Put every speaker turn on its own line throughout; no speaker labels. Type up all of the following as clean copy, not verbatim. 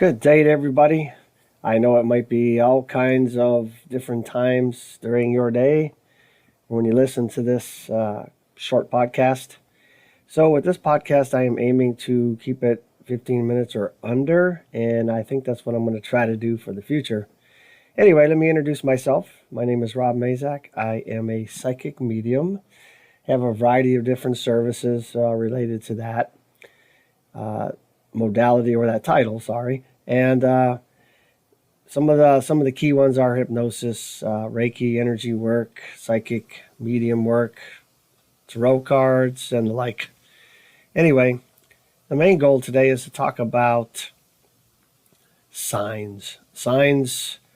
Good day to everybody. I know it might be all kinds of different times during your day when you listen to this short podcast. So, with this podcast, I am aiming to keep it 15 minutes or under, and I think that's what I'm going to try to do for the future. Anyway, let me introduce myself. My name is Rob Mazak. I am a psychic medium. I have a variety of different services related to that modality or that title, sorry. And some of the key ones are hypnosis, Reiki, energy work, psychic medium work, tarot cards, and the like. Anyway, the main goal today is to talk about signs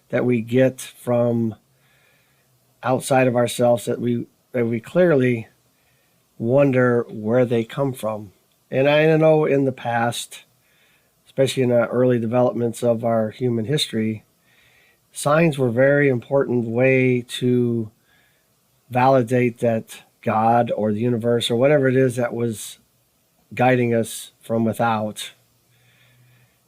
that we get from outside of ourselves that we clearly wonder where they come from. And I know in the past, especially in the early developments of our human history, signs were a very important way to validate that God or the universe or whatever it is that was guiding us from without.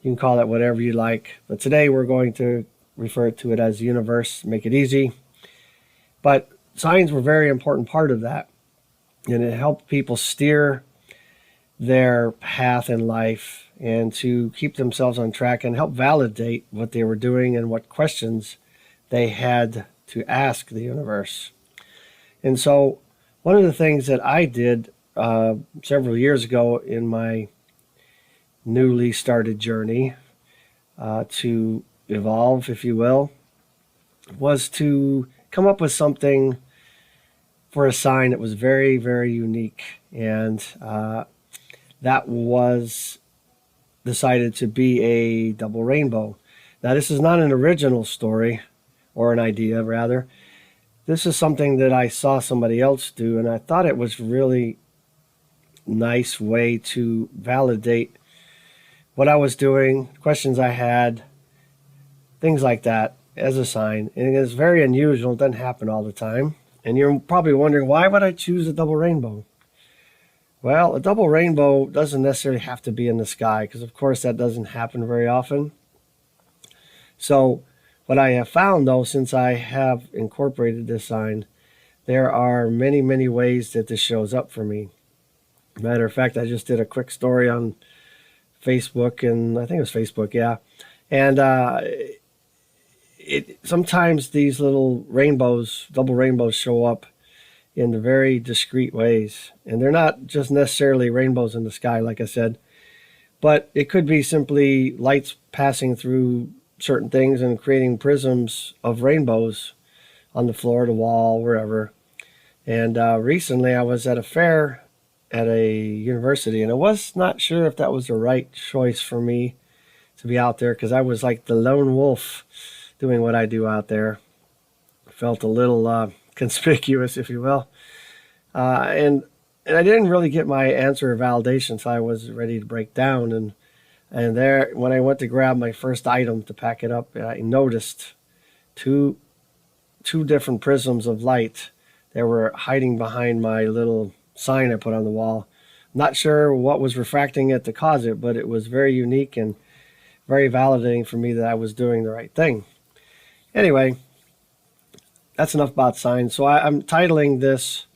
You can call it whatever you like, but today we're going to refer to it as the universe, make it easy. But signs were a very important part of that, and it helped people steer their path in life and to keep themselves on track and help validate what they were doing and what questions they had to ask the universe. And so one of the things that I did several years ago in my newly started journey to evolve, if you will, was to come up with something for a sign that was very, very unique. And that was decided to be a double rainbow. Now, this is not an original story, or an idea, rather. This is something that I saw somebody else do, and I thought it was really nice way to validate what I was doing, questions I had, things like that, as a sign. And it's very unusual. It doesn't happen all the time. And you're probably wondering, why would I choose a double rainbow? Well, a double rainbow doesn't necessarily have to be in the sky, because of course that doesn't happen very often. So what I have found, though, since I have incorporated this sign, there are many, many ways that this shows up for me. Matter of fact, I just did a quick story on Facebook, and I think it was Facebook, yeah. And sometimes these little rainbows, double rainbows, show up in the very discreet ways. And they're not just necessarily rainbows in the sky, like I said, but it could be simply lights passing through certain things and creating prisms of rainbows on the floor, the wall, wherever. And recently I was at a fair at a university, and I was not sure if that was the right choice for me to be out there, because I was like the lone wolf doing what I do out there. Felt a little conspicuous, if you will. And I didn't really get my answer of validation, so I was ready to break down. And there, when I went to grab my first item to pack it up, I noticed two different prisms of light that were hiding behind my little sign I put on the wall. Not sure what was refracting it to cause it, but it was very unique and very validating for me that I was doing the right thing. Anyway, that's enough about signs. So I'm titling this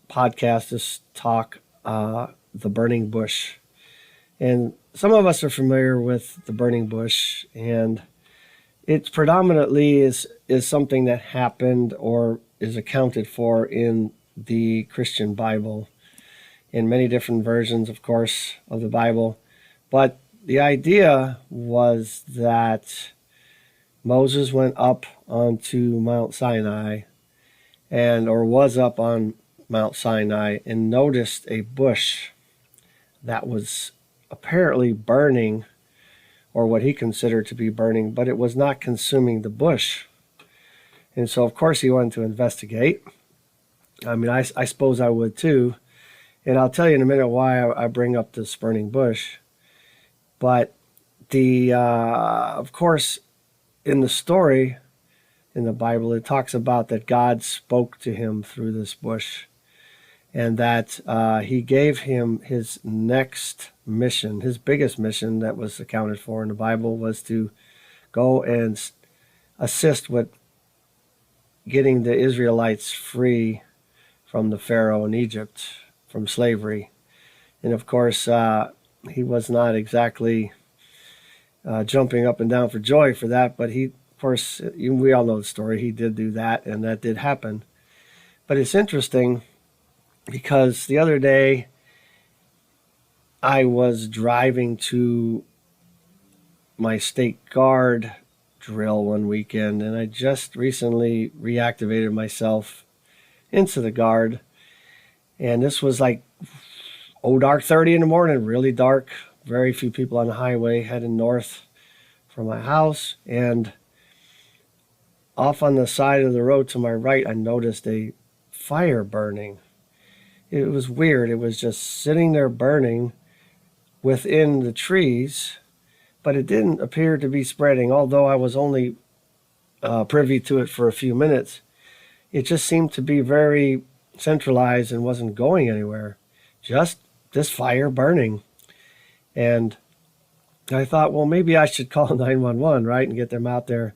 podcast, this talk, The Burning Bush. And some of us are familiar with the burning bush, and it predominantly is something that happened or is accounted for in the Christian Bible, in many different versions, of course, of the Bible. But the idea was that Moses went up onto Mount Sinai, or was up on Mount Sinai, and noticed a bush that was apparently burning, or what he considered to be burning, but it was not consuming the bush. And so, of course, he wanted to investigate. I mean, I suppose I would too. And I'll tell you in a minute why I bring up this burning bush. But of course, in the story in the Bible, it talks about that God spoke to him through this bush, and that he gave him his next mission, his biggest mission that was accounted for in the Bible, was to go and assist with getting the Israelites free from the Pharaoh in Egypt, from slavery. And of course, he was not exactly jumping up and down for joy for that, but he, of course, we all know the story. He did do that, and that did happen. But it's interesting because the other day I was driving to my state guard drill one weekend, and I just recently reactivated myself into the guard. And this was like, dark 30 in the morning, really dark, very few people on the highway heading north from my house. And off on the side of the road to my right, I noticed a fire burning. It was weird. It was just sitting there burning within the trees, but it didn't appear to be spreading. Although I was only privy to it for a few minutes, it just seemed to be very centralized and wasn't going anywhere. Just this fire burning. And I thought, well, maybe I should call 911, right, and get them out there.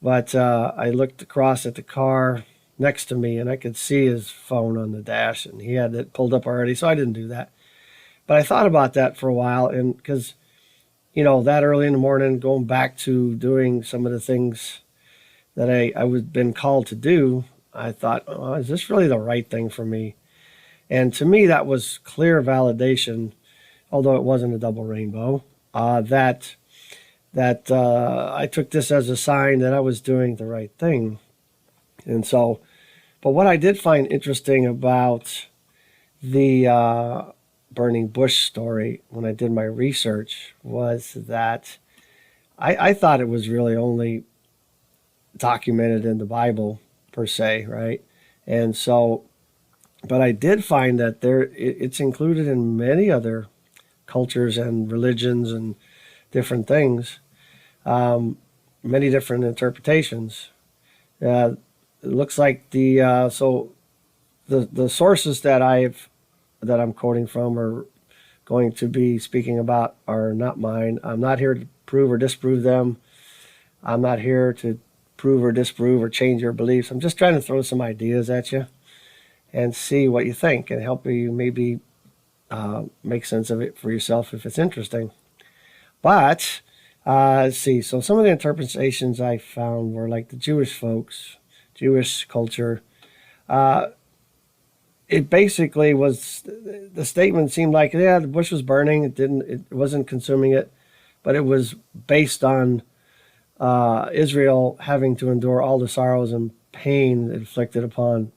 But I looked across at the car next to me, and I could see his phone on the dash, and he had it pulled up already, so I didn't do that. But I thought about that for a while, and because, that early in the morning, going back to doing some of the things that I was been called to do, I thought, oh, is this really the right thing for me? And to me, that was clear validation, although it wasn't a double rainbow, that I took this as a sign that I was doing the right thing. And so, but what I did find interesting about the burning bush story when I did my research was that I thought it was really only documented in the Bible per se, right? And so, but I did find that it's included in many other cultures and religions and different things, many different interpretations. It looks like the sources that I'm quoting from or going to be speaking about are not mine. I'm not here to prove or disprove them. I'm not here to prove or disprove or change your beliefs. I'm just trying to throw some ideas at you and see what you think and help you maybe make sense of it for yourself if it's interesting. But let's see. So some of the interpretations I found were like the Jewish folks, Jewish culture. It basically was, the statement seemed like, yeah, the bush was burning. It wasn't consuming it, but it was based on Israel having to endure all the sorrows and pain inflicted upon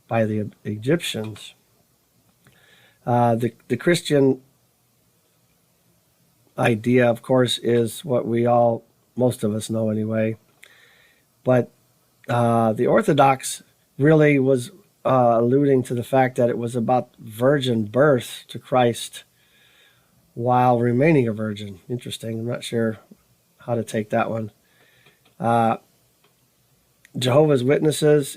by the Egyptians. The Christian idea, of course, is what most of us know anyway. But the Orthodox really was alluding to the fact that it was about virgin birth to Christ while remaining a virgin. Interesting. I'm not sure how to take that one. Jehovah's Witnesses,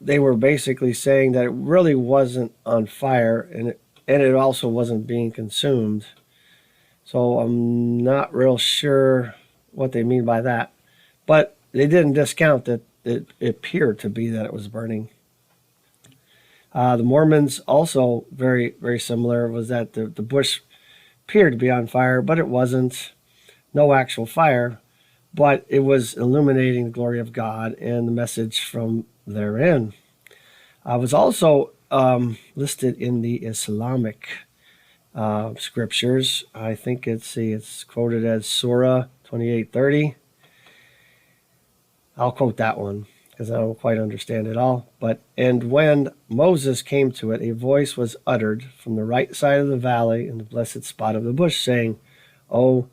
they were basically saying that it really wasn't on fire and it also wasn't being consumed. So I'm not real sure what they mean by that. But they didn't discount that it appeared to be that it was burning. The Mormons also very, very similar, was that the bush appeared to be on fire, but it wasn't. No actual fire, but it was illuminating the glory of God and the message from therein. I was also listed in the Islamic scriptures. I think it's quoted as Surah 28:30. I'll quote that one because I don't quite understand it all. And when Moses came to it, a voice was uttered from the right side of the valley in the blessed spot of the bush, saying, O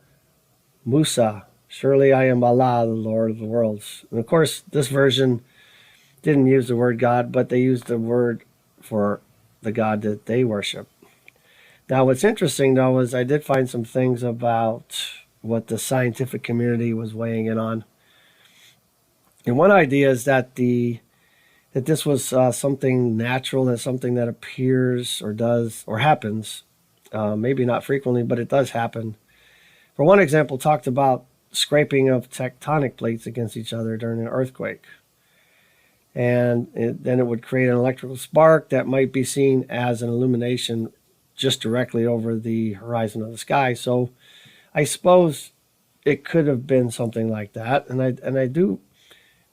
Musa, surely I am Allah, the Lord of the worlds. And of course, this version didn't use the word God, but they used the word for the God that they worship. Now, what's interesting, though, is I did find some things about what the scientific community was weighing in on. And one idea is that the that this was something natural, that something that appears or does or happens, maybe not frequently, but it does happen. For one example, talked about scraping of tectonic plates against each other during an earthquake. And then it would create an electrical spark that might be seen as an illumination just directly over the horizon of the sky. So I suppose it could have been something like that. And I do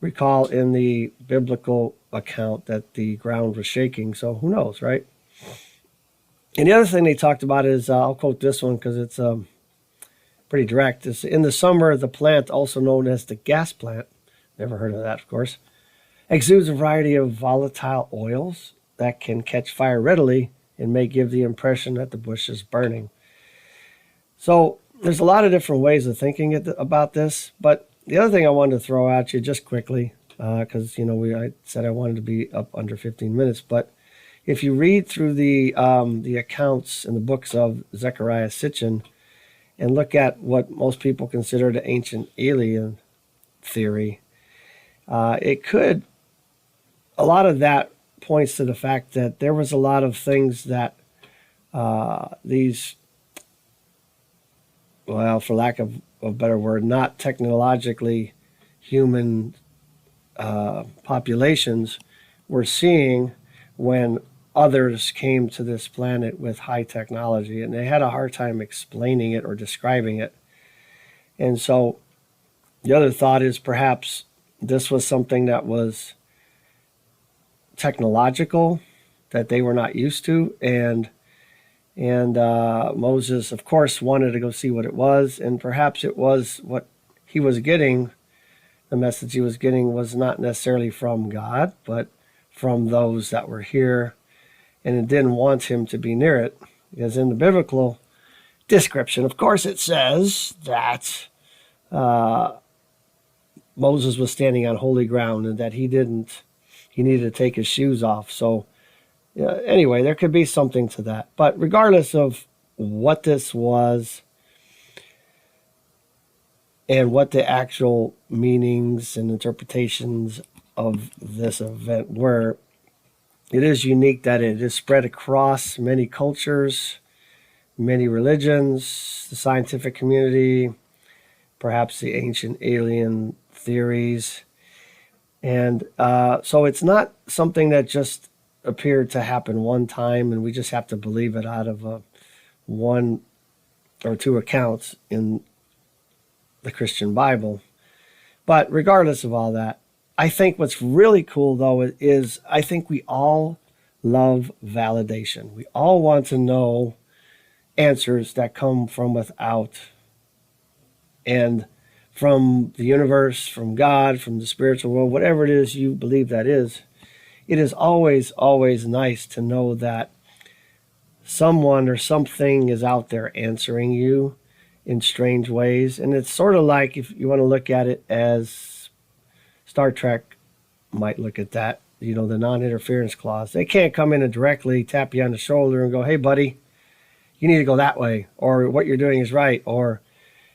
recall in the biblical account that the ground was shaking. So who knows, right? And the other thing they talked about is, I'll quote this one because it's pretty direct. It's, in the summer, the plant, also known as the gas plant, never heard of that, of course, exudes a variety of volatile oils that can catch fire readily and may give the impression that the bush is burning. So there's a lot of different ways of thinking about this, but the other thing I wanted to throw at you just quickly, because I said I wanted to be up under 15 minutes, but if you read through the accounts in the books of Zecharia Sitchin and look at what most people consider the ancient alien theory, a lot of that points to the fact that there was a lot of things that these, well, for lack of a better word, not technologically human populations were seeing when others came to this planet with high technology, and they had a hard time explaining it or describing it. And so the other thought is perhaps this was something that was technological that they were not used to, and Moses, of course, wanted to go see what it was, and perhaps it was what he was getting. The message he was getting was not necessarily from God, but from those that were here, and it didn't want him to be near it, because in the biblical description, of course, it says that Moses was standing on holy ground and that he needed to take his shoes off. So anyway, there could be something to that. But regardless of what this was and what the actual meanings and interpretations of this event were, it is unique that it is spread across many cultures, many religions, the scientific community, perhaps the ancient alien theories. And so it's not something that just appeared to happen one time and we just have to believe it out of one or two accounts in the Christian Bible. But regardless of all that, I think what's really cool, though, is I think we all love validation. We all want to know answers that come from without and from the universe, from God, from the spiritual world, whatever it is you believe that is. It is always, always nice to know that someone or something is out there answering you in strange ways. And it's sort of like, if you want to look at it as Star Trek might look at that, the non-interference clause. They can't come in and directly tap you on the shoulder and go, hey, buddy, you need to go that way, or what you're doing is right. Or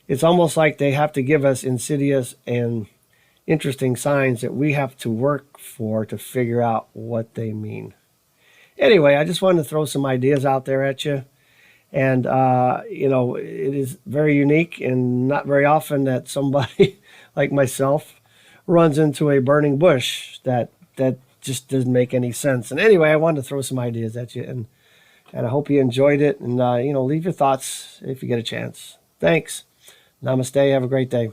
it's almost like they have to give us insidious and interesting signs that we have to work for to figure out what they mean. Anyway, I just wanted to throw some ideas out there at you. And, it is very unique and not very often that somebody like myself runs into a burning bush that just doesn't make any sense. And anyway, I wanted to throw some ideas at you, and I hope you enjoyed it. And, leave your thoughts if you get a chance. Thanks. Namaste. Have a great day.